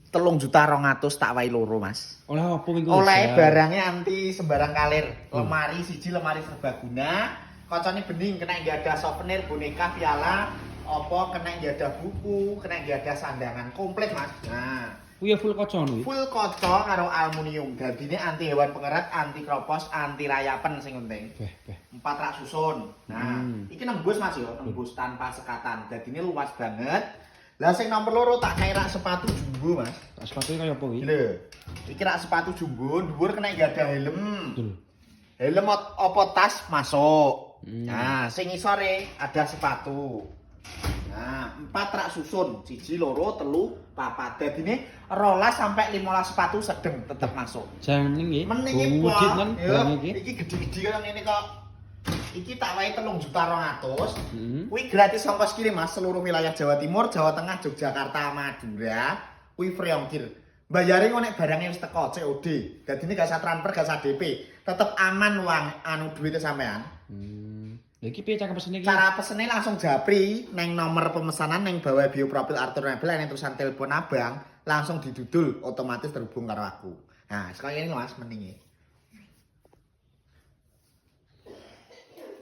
3.200.000 tak wae loro, Mas. Oleh apa minggu? Oleh barangnya anti sembarang kalir. Lemari siji, lemari serbaguna. Kocone bening, kena nggak ada souvenir, boneka, piala, apa kena nggak ada buku, kena nggak ada sandangan, komplit, Mas. Nah, Kuwi full kaca kuwi. full kaca karo aluminium. Dadine anti hewan pengerat, anti kropos, anti rayapen sing penting. Beh. 4 rak susun. Nah, iki nembus Mas yo, nembus tanpa sekatan. Dadine luas banget. Lah sing nomor loro tak kayak rak sepatu jumbo, Mas. Tak sepatu kaya apa kuwi? Lho. Iki rak sepatu jumbo, dhuwur kena nggak ada helm. Betul. Helm apa tas masuk. Nah, sing isore ada sepatu. Nah, 4 rak susun, 1, 2, 3, 4. Dadine 12 sampai 15 sepatu sedeng tetep masuk. Jangan nggih. Mending Gudit Pak. kan Yo, barang iki. iki gede-gede kan ngene kok. Iki tak wae 3.200.000. Heeh. Kuwi gratis ongkos kirim Mas seluruh wilayah Jawa Timur, Jawa Tengah, Yogyakarta, Madura. Kuwi free ongkir. Bayare kok nek barangnya wis teko COD. Dadine gak usah transfer, gak usah DP. Tetep aman uang anu duwite sampean. Lha iki piye cara pesene iki? Cara pesene langsung japri neng nomor pemesanan neng bawah bio profil Arthur Mebel yang tulisan telepon abang langsung didudul otomatis terhubung karo aku. Nah, sekarang ini Mas mendingi.